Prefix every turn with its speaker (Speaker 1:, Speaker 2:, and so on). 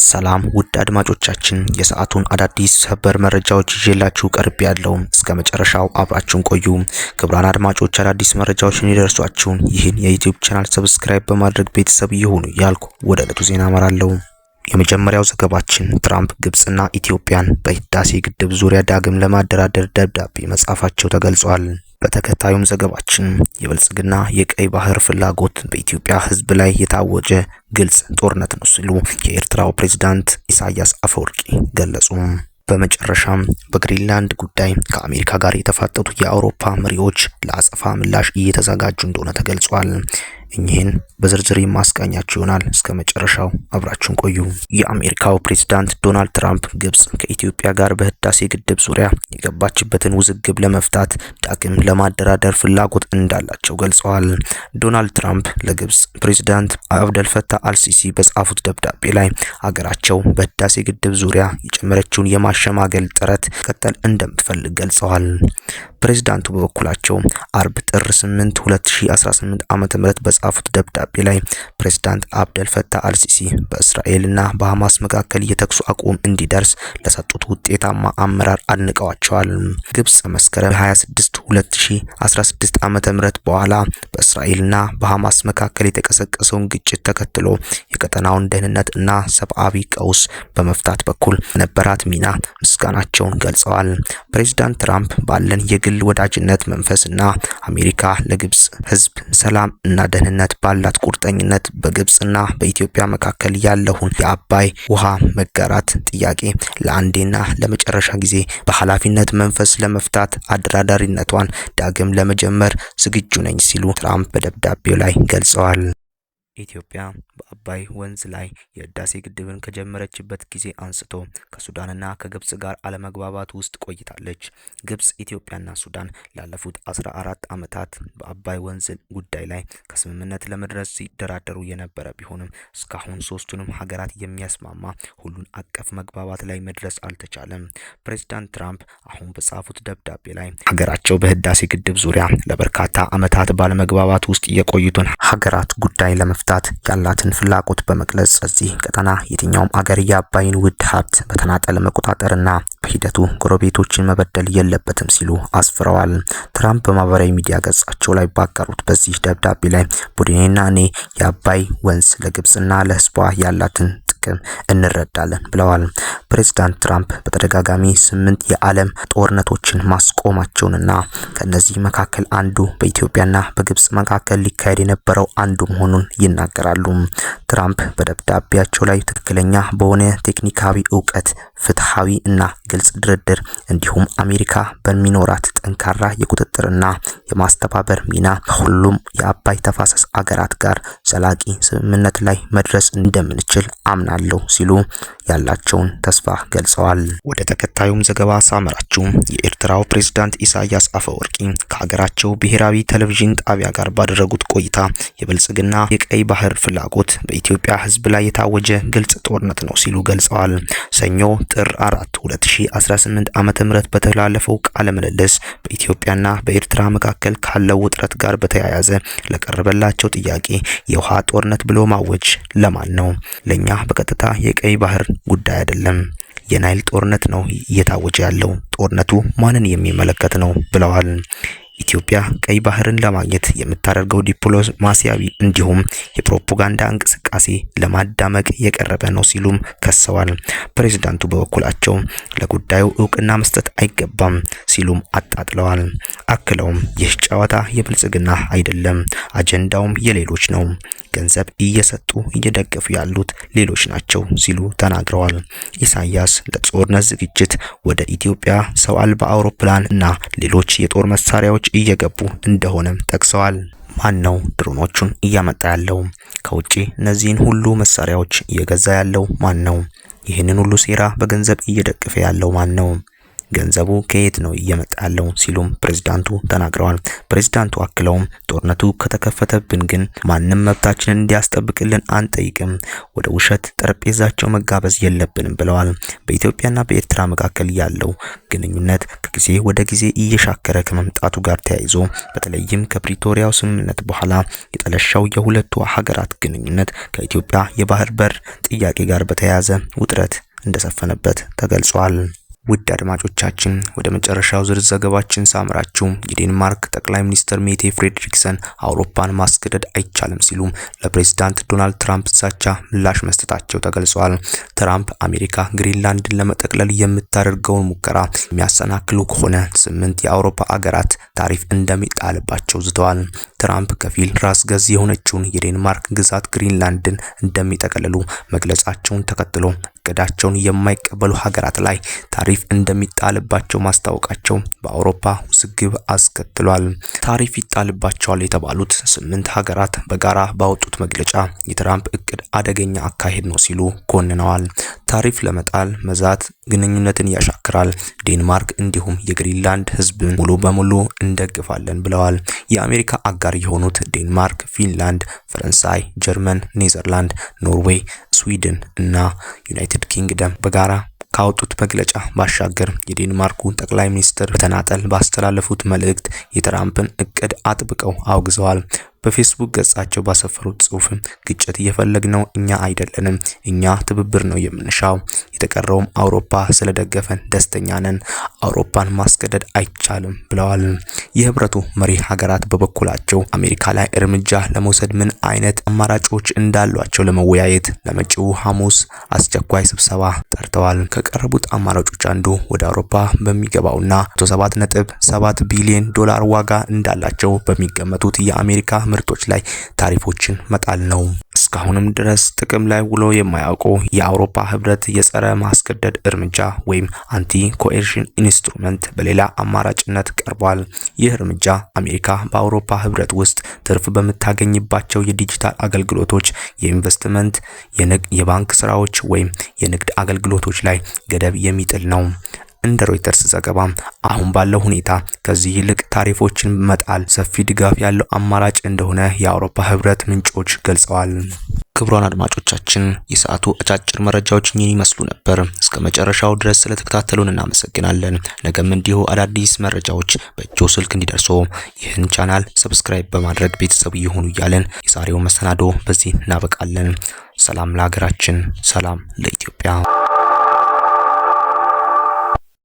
Speaker 1: ሰላም ውድ አድማጮቻችን፣ የሰዓቱን አዳዲስ ሰበር መረጃዎች ይዤላችሁ ቀርብ ያለው እስከ መጨረሻው አብራችሁን ቆዩ። ክቡራን አድማጮች አዳዲስ መረጃዎችን እንዲደርሷችሁ ይህን የዩቲዩብ ቻናል ሰብስክራይብ በማድረግ ቤተሰብ ይሁኑ ያልኩ ወደ ዕለቱ ዜና አመራለሁ። የመጀመሪያው ዘገባችን ትራምፕ ግብጽና ኢትዮጵያን በህዳሴ ግድብ ዙሪያ ዳግም ለማደራደር ደብዳቤ መጻፋቸው ተገልጿል። በተከታዩም ዘገባችን የብልጽግና የቀይ ባህር ፍላጎት በኢትዮጵያ ህዝብ ላይ የታወጀ ግልጽ ጦርነት ነው ሲሉ የኤርትራው ፕሬዝዳንት ኢሳያስ አፈወርቂ ገለጹ። በመጨረሻም በግሪንላንድ ጉዳይ ከአሜሪካ ጋር የተፋጠጡት የአውሮፓ መሪዎች ለአጸፋ ምላሽ እየተዘጋጁ እንደሆነ ተገልጿል። እኚህን በዝርዝር የማስቃኛችሁ ይሆናል። እስከ መጨረሻው አብራችሁን ቆዩ። የአሜሪካው ፕሬዝዳንት ዶናልድ ትራምፕ ግብጽ ከኢትዮጵያ ጋር በህዳሴ ግድብ ዙሪያ የገባችበትን ውዝግብ ለመፍታት ዳግም ለማደራደር ፍላጎት እንዳላቸው ገልጸዋል። ዶናልድ ትራምፕ ለግብጽ ፕሬዝዳንት አብደልፈታህ አልሲሲ በጻፉት ደብዳቤ ላይ ሀገራቸው በህዳሴ ግድብ ዙሪያ የጨመረችውን የማሸማገል ጥረት ቀጠል እንደምትፈልግ ገልጸዋል። ፕሬዝዳንቱ በበኩላቸው አርብ ጥር 8 2018 ዓ.ም በጻፉት ደብዳቤ ላይ ፕሬዝዳንት አብደልፈታህ አልሲሲ በእስራኤልና በሐማስ መካከል የተኩስ አቁም እንዲደርስ ለሰጡት ውጤታማ አመራር አድንቀዋቸዋል። ግብጽ መስከረም 26 2016 ዓ.ም በኋላ በእስራኤልና በሐማስ መካከል የተቀሰቀሰውን ግጭት ተከትሎ የቀጠናውን ደህንነት እና ሰብአዊ ቀውስ በመፍታት በኩል ነበራት ሚና ምስጋናቸውን ገልጸዋል። ፕሬዝዳንት ትራምፕ ባለን የግል ወዳጅነት መንፈስና አሜሪካ ለግብጽ ህዝብ ሰላም እና ደህንነት ባላት ቁርጠኝነት በግብጽና በኢትዮጵያ መካከል ያለውን የአባይ ውሃ መጋራት ጥያቄ ለአንዴና ለመጨረሻ ጊዜ በኃላፊነት መንፈስ ለመፍታት አደራዳሪነቷን ዳግም ለመጀመር ዝግጁ ነኝ ሲሉ ትራምፕ በደብዳቤው ላይ ገልጸዋል። ኢትዮጵያ በአባይ ወንዝ ላይ የህዳሴ ግድብን ከጀመረችበት ጊዜ አንስቶ ከሱዳንና ከግብጽ ጋር አለመግባባት ውስጥ ቆይታለች። ግብጽ፣ ኢትዮጵያና ሱዳን ላለፉት 14 ዓመታት በአባይ ወንዝ ጉዳይ ላይ ከስምምነት ለመድረስ ሲደራደሩ የነበረ ቢሆንም እስካሁን ሶስቱንም ሀገራት የሚያስማማ ሁሉን አቀፍ መግባባት ላይ መድረስ አልተቻለም። ፕሬዝዳንት ትራምፕ አሁን በጻፉት ደብዳቤ ላይ ሀገራቸው በህዳሴ ግድብ ዙሪያ ለበርካታ ዓመታት ባለመግባባት ውስጥ የቆዩትን ሀገራት ጉዳይ ለመፍታት ያላትን ፍላጎት በመግለጽ እዚህ ቀጠና የትኛውም አገር የአባይን ውድ ሀብት በተናጠል መቆጣጠርና በሂደቱ ጎረቤቶችን መበደል የለበትም ሲሉ አስፍረዋል። ትራምፕ በማህበራዊ ሚዲያ ገጻቸው ላይ ባቀሩት በዚህ ደብዳቤ ላይ ቡድኔና እኔ የአባይ ወንዝ ለግብጽና ለህዝቧ ያላትን እንረዳለን ብለዋል። ፕሬዝዳንት ትራምፕ በተደጋጋሚ 8 የዓለም ጦርነቶችን ማስቆማቸውንና ከነዚህ መካከል አንዱ በኢትዮጵያና በግብጽ መካከል ሊካሄድ የነበረው አንዱ መሆኑን ይናገራሉ። ትራምፕ በደብዳቤያቸው ላይ ትክክለኛ በሆነ ቴክኒካዊ እውቀት፣ ፍትሃዊ እና ግልጽ ድርድር እንዲሁም አሜሪካ በሚኖራት ጠንካራ የቁጥጥርና የማስተባበር ሚና ከሁሉም የአባይ ተፋሰስ አገራት ጋር ዘላቂ ስምምነት ላይ መድረስ እንደምንችል አምናለሁ ሲሉ ያላቸውን ተስፋ ገልጸዋል። ወደ ተከታዩም ዘገባ ሳመራችሁ የኤርትራው ፕሬዝዳንት ኢሳያስ አፈወርቂ ከሀገራቸው ብሔራዊ ቴሌቪዥን ጣቢያ ጋር ባደረጉት ቆይታ የብልጽግና የቀይ ባህር ፍላጎት በኢትዮጵያ ህዝብ ላይ የታወጀ ግልጽ ጦርነት ነው ሲሉ ገልጸዋል። ሰኞ ጥር 4 2018 ዓ.ም በተላለፈው ቃለ ምልልስ በኢትዮጵያና በኤርትራ መካከል ካለው ውጥረት ጋር በተያያዘ ለቀረበላቸው ጥያቄ የውሃ ጦርነት ብሎ ማወጅ ለማን ነው? ለኛ በቀጥታ የቀይ ባህር ጉዳይ አይደለም፣ የናይል ጦርነት ነው እየታወጀ ያለው። ጦርነቱ ማንን የሚመለከት ነው ብለዋል። ኢትዮጵያ ቀይ ባህርን ለማግኘት የምታደርገው ዲፕሎማሲያዊ እንዲሁም የፕሮፓጋንዳ እንቅስቃሴ ለማዳመቅ የቀረበ ነው ሲሉም ከሰዋል። ፕሬዝዳንቱ በበኩላቸው ለጉዳዩ እውቅና መስጠት አይገባም ሲሉም አጣጥለዋል። አክለውም ይህ ጨዋታ የብልጽግና አይደለም፣ አጀንዳውም የሌሎች ነው፣ ገንዘብ እየሰጡ እየደገፉ ያሉት ሌሎች ናቸው ሲሉ ተናግረዋል። ኢሳያስ ለጦርነት ዝግጅት ወደ ኢትዮጵያ ሰው አልባ አውሮፕላን እና ሌሎች የጦር መሳሪያዎች እየገቡ እንደሆነም ጠቅሰዋል። ማን ነው ድሮኖቹን እያመጣ ያለው? ከውጪ እነዚህን ሁሉ መሳሪያዎች እየገዛ ያለው ማን ነው? ይህንን ሁሉ ሴራ በገንዘብ እየደገፈ ያለው ማን ነው? ገንዘቡ ከየት ነው እየመጣ ያለው ሲሉም ፕሬዝዳንቱ ተናግረዋል። ፕሬዝዳንቱ አክለውም ጦርነቱ ከተከፈተብን ግን ማንም መብታችንን እንዲያስጠብቅልን አንጠይቅም፣ ወደ ውሸት ጠረጴዛቸው መጋበዝ የለብንም ብለዋል። በኢትዮጵያና በኤርትራ መካከል ያለው ግንኙነት ከጊዜ ወደ ጊዜ እየሻከረ ከመምጣቱ ጋር ተያይዞ በተለይም ከፕሪቶሪያው ስምምነት በኋላ የጠለሻው የሁለቱ ሀገራት ግንኙነት ከኢትዮጵያ የባህር በር ጥያቄ ጋር በተያያዘ ውጥረት እንደሰፈነበት ተገልጿል። ውድ አድማጮቻችን ወደ መጨረሻው ዝርዝር ዘገባችን ሳምራችሁ የዴንማርክ ጠቅላይ ሚኒስትር ሜቴ ፍሬድሪክሰን አውሮፓን ማስገደድ አይቻልም ሲሉ ለፕሬዝዳንት ዶናልድ ትራምፕ ዛቻ ምላሽ መስጠታቸው ተገልጿል። ትራምፕ አሜሪካ ግሪንላንድን ለመጠቅለል የምታደርገውን ሙከራ የሚያሰናክሉ ከሆነ 8 የአውሮፓ አገራት ታሪፍ እንደሚጣልባቸው ዝተዋል። ትራምፕ ከፊል ራስ ገዝ የሆነችውን የዴንማርክ ግዛት ግሪንላንድን እንደሚጠቀልሉ መግለጻቸውን ተከትሎ እቅዳቸውን የማይቀበሉ ሀገራት ላይ ታሪፍ እንደሚጣልባቸው ማስታወቃቸው በአውሮፓ ውዝግብ አስከትሏል። ታሪፍ ይጣልባቸዋል የተባሉት 8 ሀገራት በጋራ ባወጡት መግለጫ የትራምፕ እቅድ አደገኛ አካሄድ ነው ሲሉ ኮንነዋል። ታሪፍ ለመጣል መዛት ግንኙነትን ያሻክራል፣ ዴንማርክ እንዲሁም የግሪንላንድ ሕዝብን ሙሉ በሙሉ እንደግፋለን ብለዋል። የአሜሪካ አጋር የሆኑት ዴንማርክ፣ ፊንላንድ፣ ፈረንሳይ፣ ጀርመን፣ ኔዘርላንድ፣ ኖርዌይ፣ ስዊድን እና ዩናይትድ ኪንግደም በጋራ ካወጡት መግለጫ ባሻገር የዴንማርኩ ጠቅላይ ሚኒስትር በተናጠል ባስተላለፉት መልእክት የትራምፕን እቅድ አጥብቀው አውግዘዋል። በፌስቡክ ገጻቸው ባሰፈሩት ጽሑፍም ግጭት እየፈለግነው እኛ አይደለንም፣ እኛ ትብብር ነው የምንሻው፣ የተቀረውም አውሮፓ ስለደገፈን ደስተኛ ነን፣ አውሮፓን ማስገደድ አይቻልም ብለዋል። የህብረቱ መሪ ሀገራት በበኩላቸው አሜሪካ ላይ እርምጃ ለመውሰድ ምን አይነት አማራጮች እንዳሏቸው ለመወያየት ለመጪው ሐሙስ አስቸኳይ ስብሰባ ጠርተዋል። ከቀረቡት አማራጮች አንዱ ወደ አውሮፓ በሚገባውና 7.7 ቢሊዮን ዶላር ዋጋ እንዳላቸው በሚገመቱት የአሜሪካ ምርቶች ላይ ታሪፎችን መጣል ነው። እስካሁንም ድረስ ጥቅም ላይ ውሎ የማያውቀው የአውሮፓ ህብረት የጸረ ማስገደድ እርምጃ ወይም አንቲ ኮኤርሽን ኢንስትሩመንት በሌላ አማራጭነት ቀርቧል። ይህ እርምጃ አሜሪካ በአውሮፓ ህብረት ውስጥ ትርፍ በምታገኝባቸው የዲጂታል አገልግሎቶች፣ የኢንቨስትመንት፣ የባንክ ስራዎች ወይም የንግድ አገልግሎቶች ላይ ገደብ የሚጥል ነው። እንደ ሮይተርስ ዘገባ አሁን ባለው ሁኔታ ከዚህ ይልቅ ታሪፎችን መጣል ሰፊ ድጋፍ ያለው አማራጭ እንደሆነ የአውሮፓ ህብረት ምንጮች ገልጸዋል። ክቡራን አድማጮቻችን የሰዓቱ አጫጭር መረጃዎች እኚህን ይመስሉ ነበር። እስከ መጨረሻው ድረስ ስለተከታተሉን እናመሰግናለን። ነገም እንዲሁ አዳዲስ መረጃዎች በእጆ ስልክ እንዲደርሱ ይህን ቻናል ሰብስክራይብ በማድረግ ቤተሰብ ይሁኑ እያለን የዛሬው መሰናዶ በዚህ እናበቃለን። ሰላም ለሀገራችን፣ ሰላም ለኢትዮጵያ።